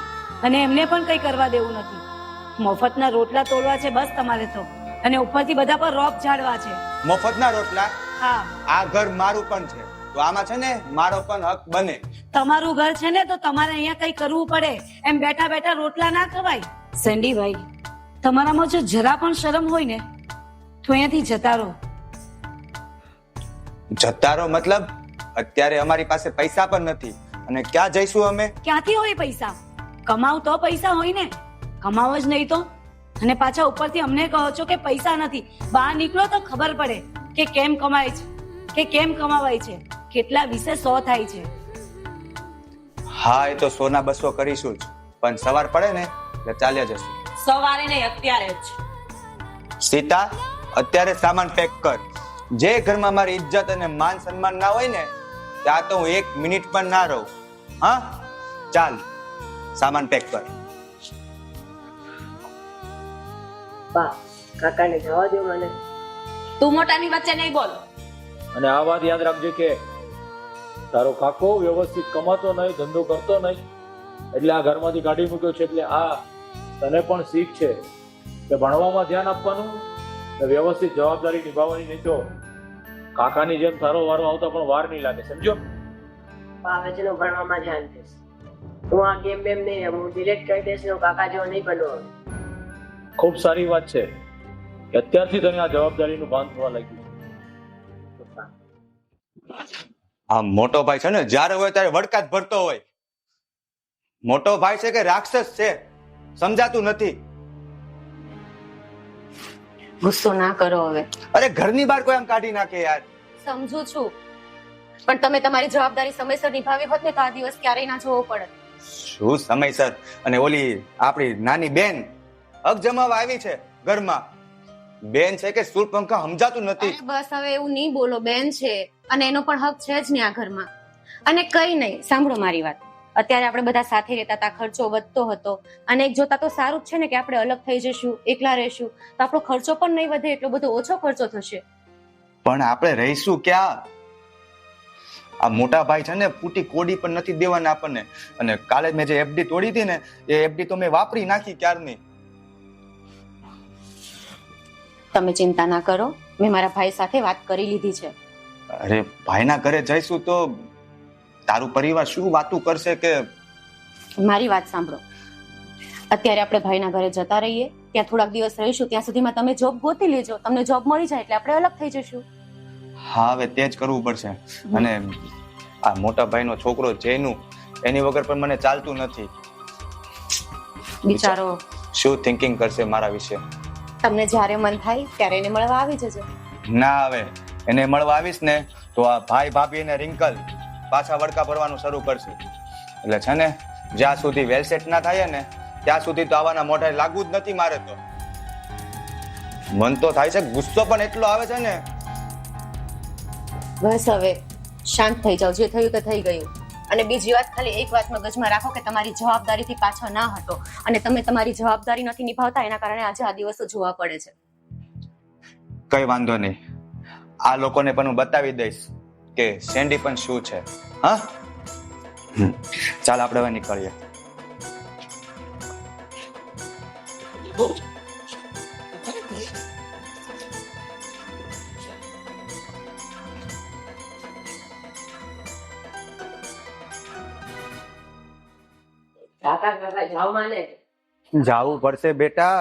[SPEAKER 6] અને એમને પણ કઈ કરવા દેવું નથી. મફતના રોટલા તોડવા છે બસ તમારે તો, અને ઉપરથી બધા પર રોપ ઝાડવા છે.
[SPEAKER 1] મફતના રોટલા?
[SPEAKER 6] હા,
[SPEAKER 1] આ ઘર મારું પણ છે, તો આમાં છે ને મારો પણ હક બને.
[SPEAKER 6] તમારું ઘર છે ને તો તમારે અહીંયા કઈ કરવું પડે. એમ બેઠા બેઠા રોટલા ના ખવાય. સેન્ડીભાઈ, તમારામાં જો જરા પણ શરમ હોય ને તો અહીંયાથી જતા રહો.
[SPEAKER 1] જતારો મતલબ અત્યારે અમારી પાસે પૈસા પણ નથી અને ક્યાં જઈશું અમે?
[SPEAKER 6] ક્યાંથી હોય પૈસા? કમાવ તો પૈસા હોય ને. કમાવ જ નહીં તો. અને પાછા ઉપરથી અમને કહો છો કે પૈસા નથી. બહાર નીકળો તો ખબર પડે કે કેમ કમાય છે, કે કેમ કમાવાય છે. કેટલા વિશે 100 થાય છે.
[SPEAKER 1] હા, એ તો 100 ના 200 કરીશું જ, પણ સવાર પડે ને એટલે ચાલ્યા જશું.
[SPEAKER 4] સવારે નહીં, અત્યારે જ.
[SPEAKER 1] સીતા, અત્યારે સામાન પેક કર. જે ઘરમાં મારી ઇજ્જત અને માન સન્માન ના હોય ને ત્યાં તો હું 1 મિનિટ પણ ના રહું. હા, ચાલ સામાન પેક કર.
[SPEAKER 2] બા, કાકાને જવા દો મને.
[SPEAKER 4] તું મોટાની વચ્ચે નહીં બોલ.
[SPEAKER 3] અને આ વાત યાદ રાખજે કે તારો કાકો વ્યવસ્થિત કમાતો નહીં, ધંધો કરતો નહીં, એટલે આ ઘરમાંથી કાઢી મૂક્યો છે. એટલે આ તને પણ શીખ છે કે ભણવામાં ધ્યાન આપવાનું, વ્યવસ્થિત જવાબદારી નિભાવવાની. નહીં તો કાકાની જેમ તારો વારો આવતા પણ વાર નહીં લાગે, સમજો?
[SPEAKER 2] બા, હવે છે ને ભણવામાં ધ્યાન દઈશ. હું આ ગેમ બેમ નહીં રમું, ડિલીટ કરી દઈશ ને હું કાકા જેવો નહીં બનવું.
[SPEAKER 3] ખૂબ સારી વાત છે કે અત્યારથી તને આ જવાબદારીનું ભાન થવા લાગ્યું.
[SPEAKER 1] આ મોટો ભાઈ છે ને જ્યારે હોય ત્યારે વડકા જ ભરતો હોય. મોટો ભાઈ છે કે રાક્ષસ છે સમજાતું નથી.
[SPEAKER 5] ગુસ્સો ના કરો હવે.
[SPEAKER 1] અરે ઘરની બહાર કોઈ આમ કાઢી નાખે યાર.
[SPEAKER 5] સમજુ છું, પણ તમે તમારી જવાબદારી સમયસર નિભાવી હોત ને તો આ દિવસ ક્યારેય ના જોવો પડે.
[SPEAKER 1] શું સમયસર? અને ઓલી આપણી નાની બેન હક જમાવા આવી છે ઘરમાં. બેન છે કે સુરપંખા સમજાતું નથી.
[SPEAKER 5] અરે બસ હવે એવું નહીં બોલો. બેન છે અને એનો પણ હક છે જ ને આ ઘરમાં. અને કઈ નહીં, સાંભળો મારી વાત. અત્યારે આપણે બધા સાથે રહેતા હતા, ખર્ચો વધતો હતો, અને એક જોતા તો સારું જ છે ને કે આપણે અલગ થઈ જશું, એકલા રહેશું તો આપણો ખર્ચો પણ નહીં વધે, એટલો બધો ઓછો ખર્ચો થશે.
[SPEAKER 1] પણ આપણે રહીશું ક્યાં? આ મોટા ભાઈ છે ને ફૂટી કોડી પણ નથી દેવાના આપણને. અને કાલે મેં જે એફડી તોડી હતી ને એ એફડી તો મેં વાપરી નાખી ક્યારની.
[SPEAKER 5] તમે ચિંતા ના કરો, મેં મારા ભાઈ સાથે વાત કરી લીધી છે.
[SPEAKER 1] અરે ભાઈના ઘરે જઈશું તો તારું પરિવાર શું વાતું કરશે? કે
[SPEAKER 5] મારી વાત સાંભળો, અત્યારે આપણે ભાઈના ઘરે જતા રહીએ, ત્યાં થોડાક દિવસ રહીશું, ત્યાં સુધીમાં તમે જોબ ગોતી લેજો. તમને જોબ મળી જાય એટલે આપણે અલગ થઈ જશું.
[SPEAKER 1] હા, હવે તે જ કરવું પડશે. અને આ મોટા ભાઈનો છોકરો જેનું, એની વગર પણ મને ચાલતું નથી.
[SPEAKER 5] બિચારો
[SPEAKER 1] શું થિંકિંગ કરશે મારા વિશે?
[SPEAKER 5] તમને જ્યારે મન થાય ત્યારે એને મળવા આવી જજો.
[SPEAKER 1] ના, હવે એને મળવા આવીશ ને તો આ ભાઈ ભાભી અને રિંકલ પાછા વડકા ભરવાનું શરૂ કરશે. એટલે છે ને જ્યાં સુધી વેલ સેટ ના થાય ને ત્યાં સુધી તો આવાના મોઢે લાગવું જ નથી મારે. તો મન તો થાય છે, ગુસ્સો પણ એટલો આવે છે ને.
[SPEAKER 5] બસ હવે શાંત થઈ જાઓ. જે થયું તે થઈ ગયું. અને બીજી વાત, ખાલી એક વાત મગજમાં રાખો કે તમારી જવાબદારીથી પાછો ના હટો. અને તમે તમારી જવાબદારી નથી નિભાવતા, એના કારણે આજે આ દિવસો જોવા પડે છે.
[SPEAKER 1] કઈ વાંધો નહીં, આ લોકોને પણ હું બતાવી દઈશ કે સેન્ડી પણ શું છે. હા, ચાલ આપણે હવે નીકળીએ.
[SPEAKER 2] કાકા કાકા જાવ માને.
[SPEAKER 1] જાવું પડશે બેટા,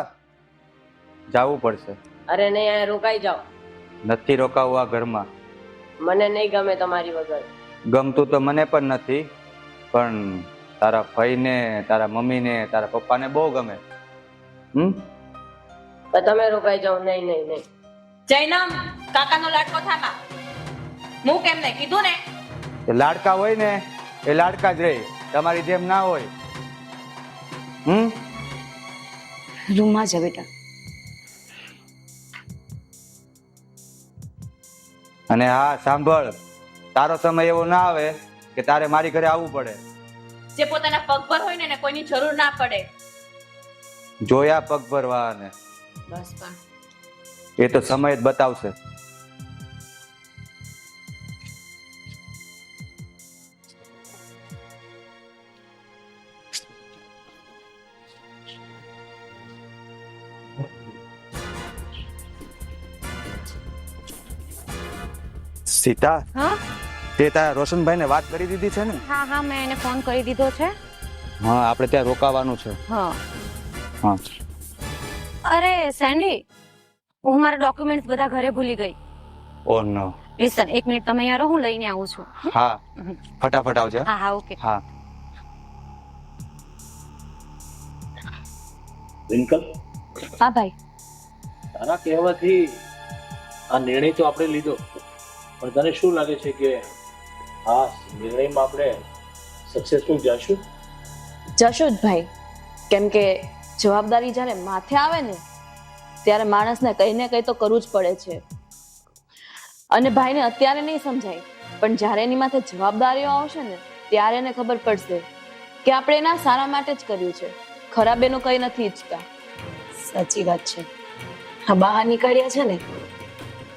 [SPEAKER 1] જાવું પડશે.
[SPEAKER 2] અરે નહીં, અહીંયા રોકાઈ જાઓ.
[SPEAKER 1] નથી રોકાવું આ ઘરમાં.
[SPEAKER 2] મને નહીં ગમે તમારી વગર.
[SPEAKER 1] ગમતું તો મને પણ નથી, પણ તારા ભાઈને, તારા મમ્મીને, તારા પપ્પાને બહુ ગમે.
[SPEAKER 2] પણ તમે રોકાઈ જાઓ. નહીં નહીં નહીં.
[SPEAKER 4] જૈનમ, કાકાનો લાડકો થામા. હું કેમ નહીં કીધું ને?
[SPEAKER 1] એ લાડકા હોય ને એ લાડકા જ રહે, તમારી જેમ ના હોય.
[SPEAKER 6] રૂમમાં જા બેટા.
[SPEAKER 1] અને હા સાંભળ, તારો સમય એવો ના આવે કે તારે મારી ઘરે આવવું પડે.
[SPEAKER 4] જે પોતાના પગ પર હોય ને એને કોઈની જરૂર ના પડે.
[SPEAKER 1] જોયા પગ ભરવા ને
[SPEAKER 4] બસ પણ
[SPEAKER 1] એ તો સમય જ બતાવશે. સીતા,
[SPEAKER 5] હા
[SPEAKER 1] તે તારા રોશનભાઈ ને વાત કરી દીધી છે ને?
[SPEAKER 5] હા, મેં એને ફોન કરી દીધો છે.
[SPEAKER 1] હા, આપણે ત્યાં રોકાવાનું છે.
[SPEAKER 5] હા,
[SPEAKER 1] હા.
[SPEAKER 5] અરે સેન્ડી, હું મારા ડોક્યુમેન્ટ્સ બધા ઘરે ભૂલી ગઈ.
[SPEAKER 1] ઓ નો.
[SPEAKER 5] લિસન, 1 મિનિટ તમે યાર, હું લઈને આવું છું.
[SPEAKER 1] હા, ફટાફટ આવજે.
[SPEAKER 5] હા હા, ઓકે.
[SPEAKER 1] હા.
[SPEAKER 3] રિંકલ,
[SPEAKER 5] હા ભાઈ.
[SPEAKER 3] તારા કહેવાથી આ નિર્ણય તો આપણે લીધો, પણ તને શું લાગે છે કે આ નિર્ણયમાં આપણે સક્સેસફુલ જશું?
[SPEAKER 4] જશું જ ભાઈ, કેમ કે જવાબદારી જ્યારે માથે આવે ને ત્યારે માણસને કંઈ ને કંઈ તો કરવું જ પડે છે. અને ભાઈને અત્યારે નહીં સમજાય, પણ જ્યારે એની માથે જવાબદારીઓ આવશે ને ત્યારે એને ખબર પડશે કે આપણે એના સારા માટે જ કર્યું છે, ખરાબ એનું કંઈ નથી ઈચ્છતા.
[SPEAKER 6] સાચી વાત છે. હા, બહાર નીકળ્યા છે ને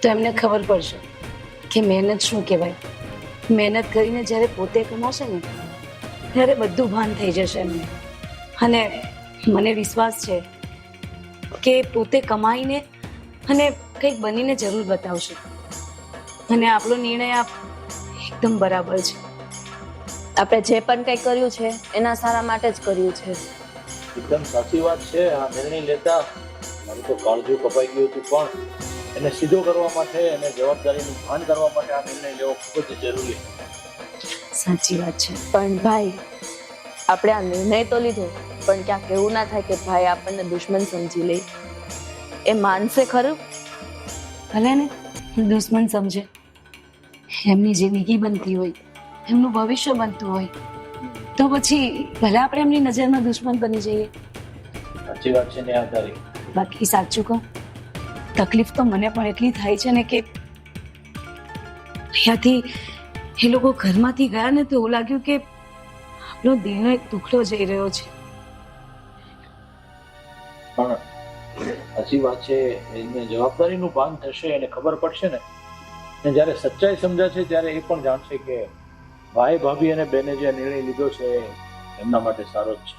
[SPEAKER 6] તો એમને ખબર પડશે કે મહેનત શું કહેવાય. મહેનત કરીને જ્યારે પોતે કમાશે ને ત્યારે બધું ભાન થઈ જશે એમને. અને મને વિશ્વાસ છે કે પોતે કમાઈને અને કંઈક બનીને જરૂર બતાવશે. અને આપણો નિર્ણય એકદમ બરાબર છે.
[SPEAKER 4] આપણે જે પણ કંઈ કર્યું છે એના સારા માટે જ કર્યું છે.
[SPEAKER 3] એકદમ સાચી વાત છે. આ નિર્ણય લેતા મારું તો કાળજું કપાઈ ગયું હતું, પણ એને સીધો કરવા માટે અને જવાબદારીનું ભાન કરવા માટે આ નિર્ણય લેવો ખૂબ જ જરૂરી છે.
[SPEAKER 6] સાચી વાત છે.
[SPEAKER 4] પણ ભાઈ, આપણે આ નિર્ણય તો લીધો, પણ ક્યાંક એવું ના થાય કે ભાઈ આપણને દુશ્મન સમજી લે. એ માનશે ખરું?
[SPEAKER 6] ભલે ને દુશ્મન સમજે, એમની જિંદગી બનતી હોય, એમનું ભવિષ્ય બનતું હોય તો પછી ભલે આપણે એમની નજરમાં દુશ્મન બની જઈએ.
[SPEAKER 3] સાચી વાત છે ને આ તારી.
[SPEAKER 6] બાકી સાચું કહું, તકલીફ તો મને પણ એટલી થાય છે ને કે અહીંયાથી એ લોકો ઘરમાંથી ગયા ને તો એવું લાગ્યું કે આપણો દિલનો એક ટુકડો જઈ રહ્યો છે.
[SPEAKER 3] પણ સાચી વાત છે, એને જવાબદારીનું ભાન થશે, એને ખબર પડશે ને, અને જ્યારે સચ્ચાઈ સમજાશે ત્યારે એ પણ જાણશે કે ભાઈ ભાભી અને બેને જે નિર્ણય લીધો છે એમના માટે સારો જ છે.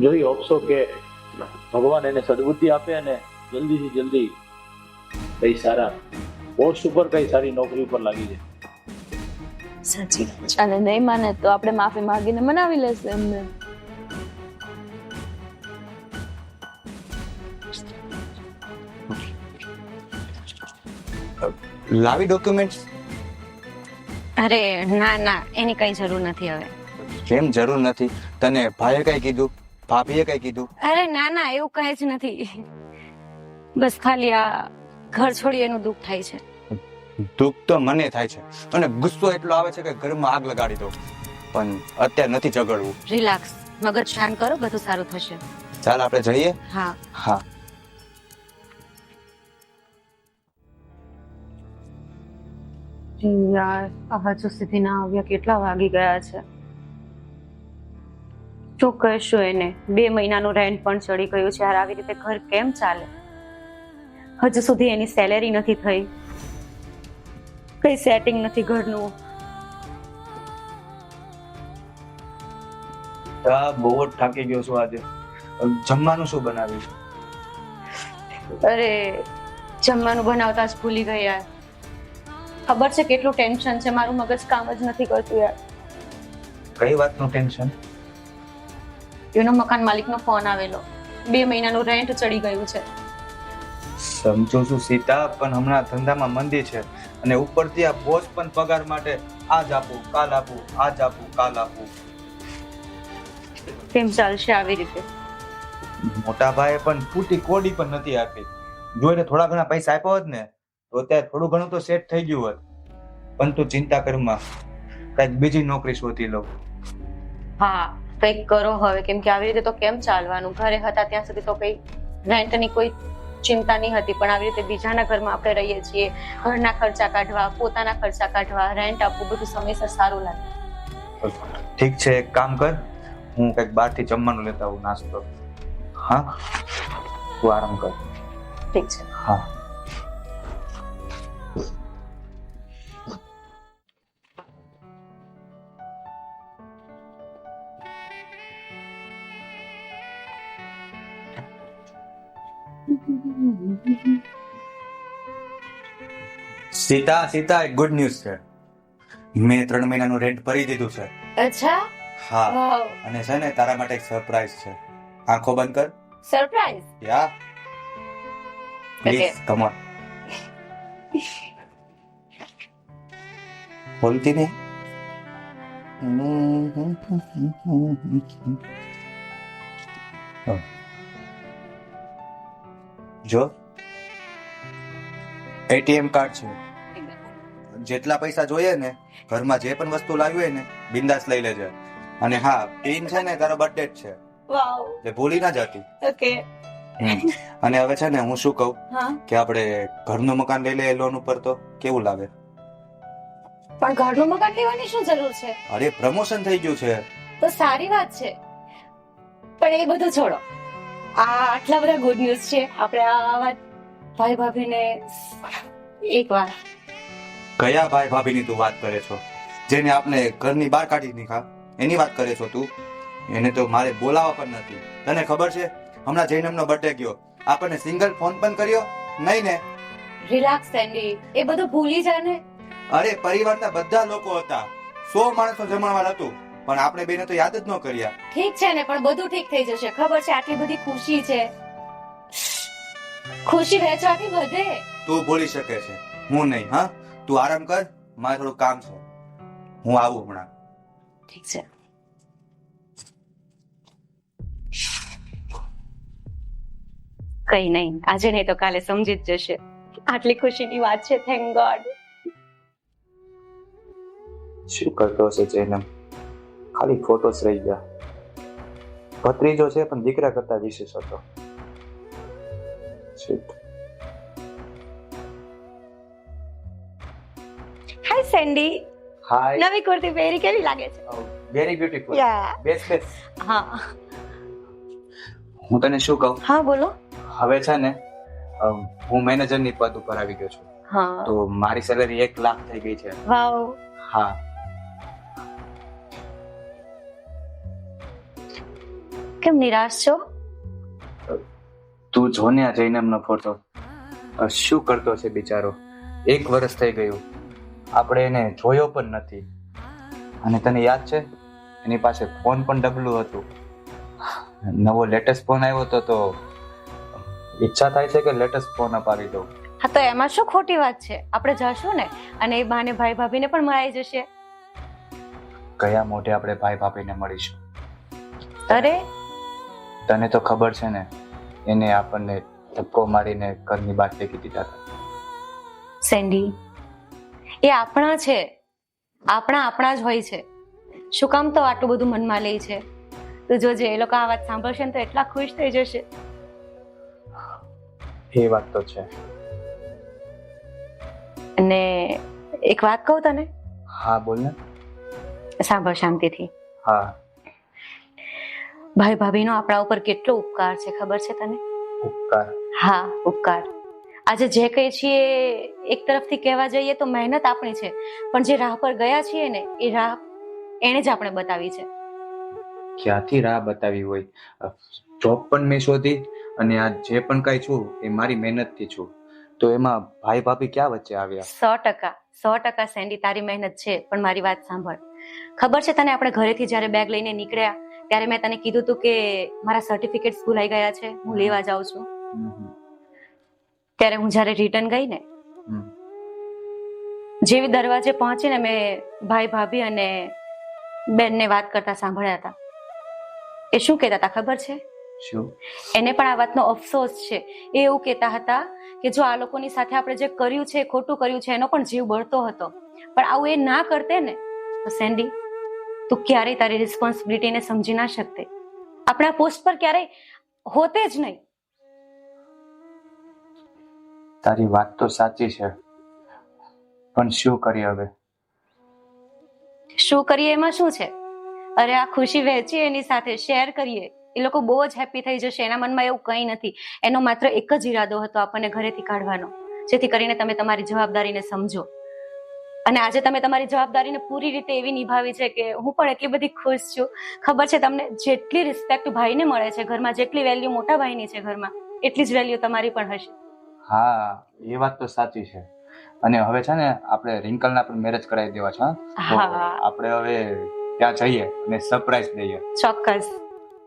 [SPEAKER 3] જોઈ હોપશો કે ભગવાન એને સદબુદ્ધિ આપે અને જલ્દીથી જલ્દી કઈ સારા પોસ્ટ ઉપર, કઈ સારી નોકરી ઉપર લાગી જાય.
[SPEAKER 6] સાચી વાત છે.
[SPEAKER 4] અને નહીં માને તો આપણે માફી માંગીને મનાવી લેશું એમને.
[SPEAKER 1] લાવી ડોક્યુમેન્ટ્સ?
[SPEAKER 5] અરે ના ના, એની કઈ જરૂર નથી હવે.
[SPEAKER 1] કેમ જરૂર નથી? તને ભાઈએ કઈ કીધું? ભાભીએ કઈ કીધું?
[SPEAKER 5] અરે ના ના, એવું કઈ જ નથી. બસ ખાલી આ ઘર છોડી એનું દુઃખ થાય છે.
[SPEAKER 1] દુઃખ તો મને થાય છે, અને ગુસ્સો એટલો આવે છે કે ઘરમાં આગ લગાડી દઉં, પણ અત્યારે નથી ઝઘડવું.
[SPEAKER 5] રિલેક્સ, મગજ શાંત કરો, બધું સારું થશે.
[SPEAKER 1] ચાલ આપણે જઈએ.
[SPEAKER 5] હા.
[SPEAKER 1] હા.
[SPEAKER 5] યાર, હજુ સુધી ના આવ્યા, કેટલા વાગી ગયા છે. શું કહેશું એને, 2 મહિનાનું રેન્ટ પણ ચડી ગયું છે. યાર, આવી રીતે ઘર કેમ ચાલે? હજુ સુધી એની સેલેરી નથી થઈ, કઈ સેટિંગ નથી ઘરનું.
[SPEAKER 1] બહુ જ થાકી ગયો છું આજે. જમવાનું શું બનાવ્યું?
[SPEAKER 5] અરે જમવાનું બનાવતા જ ભૂલી ગઈ યાર. ખબર છે કેટલું ટેન્શન છે, મારું મગજ કામ જ નથી કરતું યાર.
[SPEAKER 1] કઈ વાતનું ટેન્શન?
[SPEAKER 5] એનો મકાન માલિકનો ફોન આવેલો, 2 મહિનાનું રેન્ટ ચડી ગયું છે.
[SPEAKER 1] સમજુ છું સીતા, પણ હમણાં ધંધામાં મંદી છે, અને ઉપરથી આ બોસ પણ પગાર માટે આજ આપું કાલ આપું, આજ આપું કાલ આપું.
[SPEAKER 5] કેમ ચાલશે આવી રીતે?
[SPEAKER 1] મોટા ભાઈએ પણ ફૂટી કોડી પણ નથી આપી. જો એને થોડા ઘણા પૈસા આપ્યા હોત ને તો અત્યારે થોડું ઘણું તો સેટ થઈ ગયું હોત. પણ તું ચિંતા કરમાં, કઈક બીજી નોકરી શોધી લો.
[SPEAKER 5] હા, કંઈક કરો હવે, કેમ કે આવી રીતે તો કેમ ચાલવાનું? ઘરે હતા ત્યાં સુધી તો કઈ રેન્ટની કોઈ ચિંતા નહીં હતી, પણ આવી રીતે બીજાના ઘરમાં આપણે રહીએ છીએ, ઘરના ખર્ચા કાઢવા, પોતાના ખર્ચા કાઢવા, રેન્ટ આપવું, બધું સમયસર સારું લાગે.
[SPEAKER 1] ઠીક છે, એક કામ કર, હું કઈક બહારથી જમવાનું લેતા આવું, નાસ્તો. હા, તું આરામ કર.
[SPEAKER 5] ઠીક છે.
[SPEAKER 1] હા. સીતા, સીતા, એક ગુડ ન્યૂઝ છે. મેં 3 મહિનાનું રેન્ટ ભરી દીધું છે.
[SPEAKER 5] અચ્છા?
[SPEAKER 1] હા,
[SPEAKER 5] વાવ.
[SPEAKER 1] અને છે ને તારા માટે એક સરપ્રાઈઝ છે. આંખો બંધ કર.
[SPEAKER 5] સરપ્રાઈઝ.
[SPEAKER 1] યા પ્લીઝ કમ ઓન. બોલતી નહીં. જો એટીએમ કાર્ડ છે, જેટલા પૈસા જોઈએ ને, ઘરમાં જે પણ વસ્તુ લાવી હોય ને બિંદાસ લઈ લેજે. અને હા, પિન છે ને તારો બર્થડે જ છે,
[SPEAKER 6] વાવ.
[SPEAKER 1] એટલે ભૂલી ના જતી.
[SPEAKER 6] ઓકે.
[SPEAKER 1] અને હવે છે ને હું શું કહું
[SPEAKER 6] હા.
[SPEAKER 1] કે આપણે ઘરનું મકાન લઈ લઈએ લોન ઉપર, તો કેવું લાગે?
[SPEAKER 6] પણ ઘરનું મકાન લેવાની શું જરૂર છે?
[SPEAKER 1] અરે પ્રમોશન થઈ ગયું છે.
[SPEAKER 6] તો સારી વાત છે, પણ એ બધું છોડો. આટલા બધા ગુડ ન્યૂઝ છે. આપણે આ વાત ભાઈ ભાભીને એકવાર.
[SPEAKER 1] કયા ભાઈ ભાભીની તું વાત કરે છો? જેને આપણે ઘરની બહાર કાઢી નીકળા એની વાત કરે છો તું? એને તો મારે બોલાવા પણ નથી. તને ખબર છે હમણાં જૈનમનો બર્થડે ગયો, આપણને સિંગલ ફોન પણ કર્યો નહીં ને?
[SPEAKER 6] રિલેક્સ સેન્ડી, એ બધું ભૂલી જા ને.
[SPEAKER 1] અરે પરિવારના બધા લોકો હતા, 100 માણસો જમણવાર હતું, પણ આપણે બેને તો યાદ જ ન કર્યા.
[SPEAKER 6] ઠીક છે ને, પણ બધું ઠીક થઈ જશે. ખબર છે આટલી બધી ખુશી છે, ખુશી વહેંચવાથી વધે.
[SPEAKER 1] તું ભૂલી શકે છે, હું નહીં. હા, તું આરામ કર, મારે થોડું કામ છે, હું આવું હમણાં.
[SPEAKER 6] ઠીક છે.
[SPEAKER 5] કઈ નહીં, આજે નહીં તો કાલે સમજી જ જશે. આટલી ખુશીની વાત છે, થેન્ક ગોડ.
[SPEAKER 1] શું કરતો હશે જૈનમ? ખાલી ફોટોસ રહી ગયા. ભત્રીજો છે પણ દીકરા કરતા વિશેષ હતો.
[SPEAKER 5] Hi Sandy.
[SPEAKER 1] હાય.
[SPEAKER 5] નવી કુર્તી પહેરી કેવી લાગે છે?
[SPEAKER 1] Very beautiful.
[SPEAKER 5] યા.
[SPEAKER 1] બેસ બેસ.
[SPEAKER 5] હા
[SPEAKER 1] હું તને શું કહું,
[SPEAKER 5] હા બોલો.
[SPEAKER 1] હવે છે ને હું મેનેજરની પદ ઉપર આવી ગયો છું,
[SPEAKER 5] હા.
[SPEAKER 1] તો મારી સેલરી 1 લાખ થઈ ગઈ છે.
[SPEAKER 5] વાવ.
[SPEAKER 1] હા.
[SPEAKER 5] કેમ નિરાશ છો?
[SPEAKER 1] તું જો ને આ જૈનમનો ફોટો, શું કરતો છે બિચારો. 1 વર્ષ થઈ ગયું, આપણે એને જોયો પણ નથી. અને તને યાદ છે એની પાસે ફોન પણ ડબલું હતું. નવો લેટેસ્ટ ફોન આવ્યો હતો, તો ઈચ્છા થાય છે કે લેટેસ્ટ ફોન અપાવી દઉં.
[SPEAKER 5] હા, તો એમાં શું ખોટી વાત છે? આપણે જશું ને, અને એ બહાને ભાઈ ભાભીને પણ મળાઈ જશે.
[SPEAKER 1] કયા મોઢે આપણે ભાઈ ભાભીને મળીશું?
[SPEAKER 5] અરે
[SPEAKER 1] તને તો ખબર છે ને, એને આપણને ધક્કો મારીને ઘરની બહાર ફેંકી દીધા હતા.
[SPEAKER 5] સેન્ડી, એ આપણા છે, આપણા જ હોય છે. શું કામ તો આટલું બધું મનમાં લે છે? તો જોજે, એ લોકો આ વાત સાંભળશે ને તો એટલા ખુશ થઈ જશે.
[SPEAKER 1] એ વાત તો છે.
[SPEAKER 5] અને એક વાત કહું તને?
[SPEAKER 1] હા બોલ ને.
[SPEAKER 5] સાંભળ શાંતિથી.
[SPEAKER 1] હા.
[SPEAKER 5] ભાઈ ભાભીનો આપણા ઉપર કેટલો ઉપકાર છે, ખબર છે તને?
[SPEAKER 1] ઉપકાર?
[SPEAKER 5] હા, ઉપકાર. આજે જે કઈ છીએ એક તરફથી કહેવા જઈએ તો મહેનત આપણી છે, પણ જે રાહ પર ગયા છીએ ને, એ રાહ એને જ આપણે બતાવી છે.
[SPEAKER 1] ક્યાંથી રાહ બતાવી હોય? જોબ પણ મેં શોધી, અને આ જે પણ કઈ છું એ મારી મહેનતથી છું, તો એમાં ભાઈ ભાભી ક્યાં વચ્ચે આવ્યા?
[SPEAKER 5] 100% સેન્ડી, તારી મહેનત છે, પણ મારી વાત સાંભળ. ખબર છે તને, આપણે ઘરેથી જયારે બેગ લઈને નીકળ્યા ત્યારે મેં તને કીધું હતું કે મારા સર્ટિફિકેટ્સ ભૂલાઈ ગયા છે, હું લેવા જાઉં છું. ત્યારે હું જયારે રિટર્ન ગઈ ને, જેવી દરવાજે પહોંચીને મેં ભાઈ ભાભી અને બેનને વાત કરતા સાંભળ્યા હતા. એ શું કહેતા હતા ખબર છે?
[SPEAKER 1] શું?
[SPEAKER 5] એને પણ આ વાતનો અફસોસ છે. એ એવું કહેતા હતા કે જો આ લોકોની સાથે આપણે જે કર્યું છે, ખોટું કર્યું છે, એનો પણ જીવ બળતો હતો, પણ આવું એ ના કરતે ને તો સેન્ડી, તું ક્યારેય તારી રિસ્પોન્સિબિલિટીને સમજી ના શકતે, આપણા પોસ્ટ પર ક્યારેય હોતે જ નહીં.
[SPEAKER 1] તારી વાત તો સાચી છે, પણ શું કરીએ હવે?
[SPEAKER 5] શું કરીએ એમાં શું છે? અરે આ ખુશી વહેંચીએ, એની સાથે શેર કરીએ, એ લોકો બહુ જ હેપી થઈ જશે. એના મનમાં એવું કંઈ નથી. એનો માત્ર એક જ ઈરાદો હતો, આપણને ઘરેથી કાઢવાનો, જેથી કરીને તમે તમારી જવાબદારીને સમજો. અને આજે તમે તમારી જવાબદારીને પૂરી રીતે એવી નિભાવી છે કે હું પણ એટલી બધી ખુશ છું. ખબર છે તમને, જેટલી રિસ્પેક્ટ ભાઈને મળે છે ઘરમાં, જેટલી વેલ્યુ મોટા ભાઈની છે ઘરમાં, એટલી જ વેલ્યુ તમારી પણ હશે.
[SPEAKER 1] હા, એ વાત તો સાચી છે. અને હવે છે ને આપણે રિંકલના પણ મેરેજ કરાવી દેવા છે. તો આપણે હવે ત્યાં જઈએ અને સરપ્રાઈઝ દઈએ.
[SPEAKER 5] ચોક્કસ.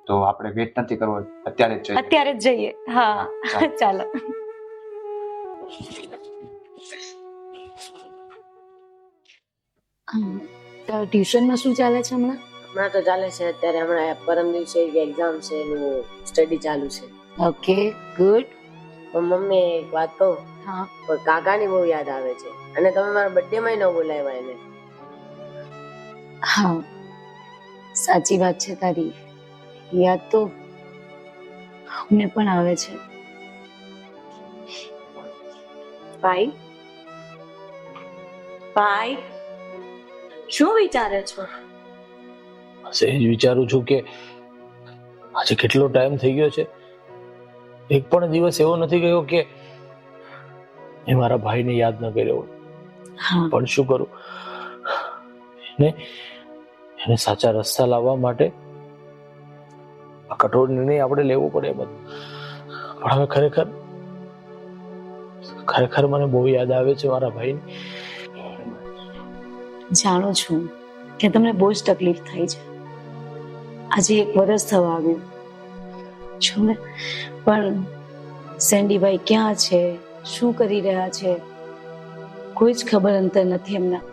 [SPEAKER 1] તો આપણે વેટ નથી કરવો, અત્યારે જ જઈએ.
[SPEAKER 6] અત્યારે જ જઈએ. હા ચાલો. તો ટ્યુશનમાં શું ચાલે છે હમણાં?
[SPEAKER 2] હમણાં તો ચાલે છે અત્યારે, હમણાં પરમ દિવસે એક્ઝામ છે એનું સ્ટડી ચાલુ છે.
[SPEAKER 6] Okay good.
[SPEAKER 2] પણ મમ્મી એક વાત કહું,
[SPEAKER 6] હા.
[SPEAKER 2] પણ કાકાની બહુ યાદ આવે છે, અને તમે મારા બર્થડે માં ન બોલાવ્યા એને.
[SPEAKER 6] હા સાચી વાત છે તારી, યાદ તો અમને પણ આવે છે. ભાઈ ભાઈ શું વિચારે છો?
[SPEAKER 3] બસ એ જ વિચારું છું કે આજે કેટલો ટાઈમ થઈ ગયો છે, એક પણ દિવસ એવો નથી ગયો કે મેં મારા ભાઈને યાદ ન કર્યો હોય.
[SPEAKER 6] હા
[SPEAKER 3] પણ શું કરું, એને સાચા રસ્તા લાવવા માટે આ કઠોર નિર્ણય આપણે લેવો પડે બધું. પણ હવે ખરેખર મને બહુ યાદ આવે છે મારા ભાઈની.
[SPEAKER 6] જાણું છું કે તમને બહુ જ તકલીફ થઈ છે. આજે 1 વર્ષ થવા આવ્યું છું ને, પણ સેન્ડીભાઈ ક્યાં છે, શું કરી રહ્યા છે, કોઈ જ ખબર અંતર નથી એમના.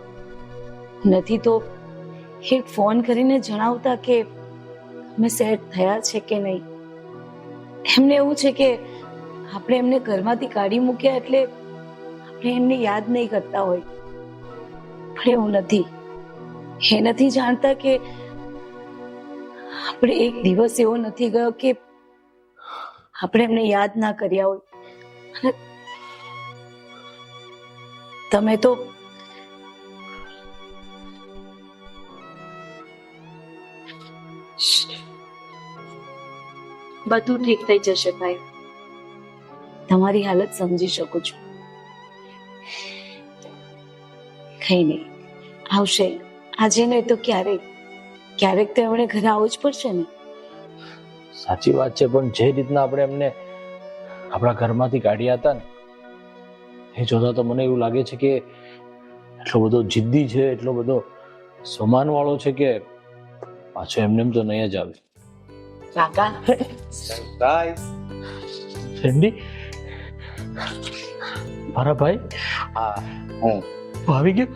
[SPEAKER 6] નથી તો એક ફોન કરીને જણાવતા કે અમે સેટ થયા છે કે નહીં. એમને એવું છે કે આપણે એમને ઘરમાંથી કાઢી મૂક્યા એટલે આપણે એમને યાદ નહીં કરતા હોય, પણ એવું નથી. એ નથી જાણતા કે આપણે એક દિવસ એવો નથી ગયો કે આપણે એમને યાદ ના કર્યા હોય. અને તમે તો બધું ઠીક થઈ જશે ભાઈ. તમારી હાલત સમજી શકું છું. કઈ નહીં, આવશે. આજે નહીં તો ક્યારેક તો એમણે ઘરે આવવું જ પડશે ને.
[SPEAKER 3] સાચી વાત છે, પણ જે રીતના આપણે એમને આપણા ઘરમાંથી કાઢ્યા હતા ને, એ જોતા તો મને એવું લાગે છે કે એટલો બધો જિદ્દી છે, એટલો બધો સ્વમાન વાળો છે કે પાછો એમને તો નહીં જ આવે.
[SPEAKER 6] કાકા
[SPEAKER 1] સરપ્રાઈઝ.
[SPEAKER 3] સેન્ડી, મારા ભાઈ
[SPEAKER 1] હા, હું
[SPEAKER 3] આવી ગયો.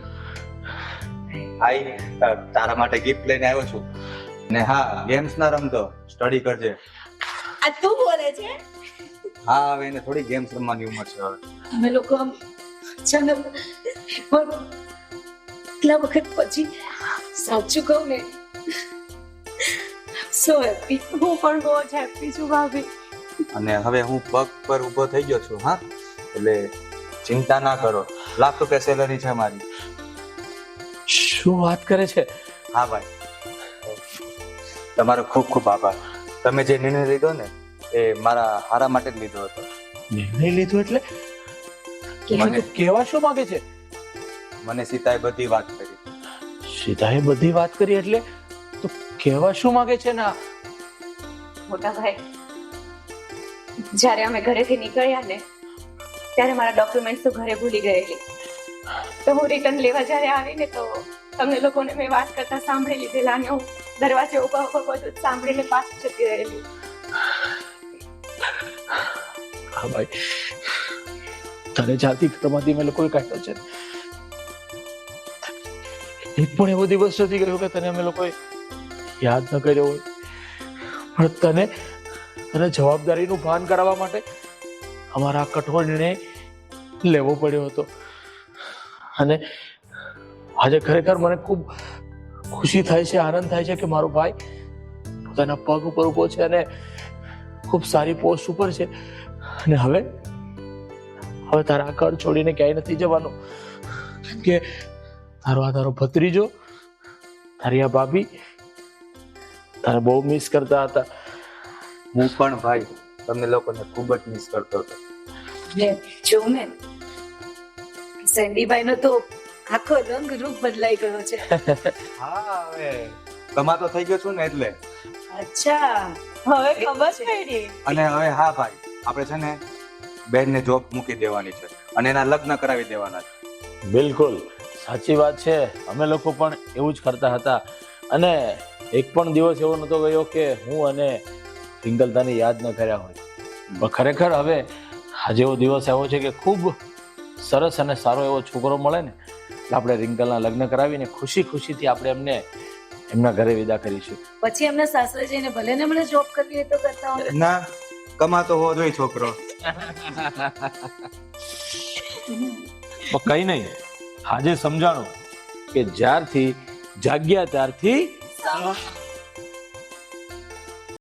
[SPEAKER 1] તારા માટે ગિફ્ટ લઈને આવ્યો છું. ને હા, ગેમ્સ ના રમતો, સ્ટડી કરજે.
[SPEAKER 6] આ તું બોલે છે?
[SPEAKER 1] હા, હવે એને થોડી ગેમ્સ રમવાની ઉંમર છે હવે.
[SPEAKER 6] અમે લોકો અચાનક એટલા વખત પછી સાચું કહું ને, સો હેપી. હું પણ બહુ જ હેપી છું ભાભી.
[SPEAKER 1] અને હવે હું પગ પર ઊભો થઈ ગયો છું. હા, એટલે ચિંતા ના કરો, ₹1 લાખ સેલરી છે મારી.
[SPEAKER 3] શું વાત કરે છે?
[SPEAKER 1] હા ભાઈ, તમારો ખૂબ ખૂબ આભાર. તમે જે નિર્ણય લીધો ને એ મારા હારા માટે જ લીધો હતો.
[SPEAKER 3] નિર્ણય લીધો એટલે
[SPEAKER 1] મને
[SPEAKER 3] કેવા શું માંગે છે?
[SPEAKER 1] મને સીતાએ બધી વાત કરી.
[SPEAKER 3] સીતાએ બધી વાત કરી એટલે તો કેવા શું માંગે છે? ના
[SPEAKER 5] મોટા ભાઈ, જ્યારે અમે ઘરેથી નીકળ્યા ને ત્યારે મારા ડોક્યુમેન્ટ્સ તો ઘરે ભૂલી ગયેલી. તો હું રિટર્ન લેવા જ્યારે આવીને તો તમને લોકોને મેં વાત કરતા સાંભળી લીધેલા, અને હું દરવાજે ઉભા બધું જ સાંભળીને પાછી જતી રહેલી.
[SPEAKER 3] હા ભાઈ, તને જાતિ ઘરમાંથી મેં લોકોએ કાઢ્યો છે. એક પણ એવો દિવસ નથી ગયો કે તને અમે લોકોએ યાદ ન કર્યો હોય. પણ તને જવાબદારીનું ભાન કરાવવા માટે અમારા આ કઠોર નિર્ણય લેવો પડ્યો હતો. અને આજે ખરેખર મને ખૂબ ખુશી થાય છે, આનંદ થાય છે કે મારો ભાઈ પોતાના પગ ઉપર ઉભો છે અને ખૂબ સારી પોસ્ટ ઉપર છે. અને હવે તારા ઘર છોડીને ક્યાંય નથી જવાનું, કે તારો ભત્રીજો, તારી આ ભાભી તારે બહુ મિસ કરતા હતા.
[SPEAKER 1] હું પણ ભાઈ તમને લોકોને ખૂબ જ મિસ કરતો હતો.
[SPEAKER 6] જો ને સેન્ડીભાઈ નો તો આખો રંગ રૂપ બદલાઈ ગયો છે.
[SPEAKER 1] હા, હવે કમાતો થઈ ગયો છું ને એટલે.
[SPEAKER 6] અચ્છા, હવે ખબર પડી.
[SPEAKER 1] અને હવે હા ભાઈ, આપણે છે ને બેનને જોબ મૂકી દેવાની છે અને એના લગ્ન કરાવી દેવાના છે.
[SPEAKER 3] બિલકુલ સાચી વાત છે. અમે લોકો પણ એવું જ કરતા હતા. અને એક પણ દિવસ એવો નતો ગયો કે હું અને રિંકલતાને યાદ ન કર્યા હોય. પણ ખરેખર હવે આજે એવો દિવસ આવ્યો છે કે ખૂબ સરસ અને સારો એવો છોકરો મળે ને એટલે આપણે રિંકલના લગ્ન કરાવીને ખુશી ખુશીથી આપણે એમને એમના ઘરે વિદા કરીશું.
[SPEAKER 6] પછી એમને સાસરે જઈને ભલે ને મને જોબ કરવી હોય તો કરતા હોય.
[SPEAKER 1] ના, કમાતો હોવો જોઈએ છોકરો.
[SPEAKER 3] પણ કઈ નહીં, આજે સમજાણું કે જ્યારથી જાગ્યા ત્યારથી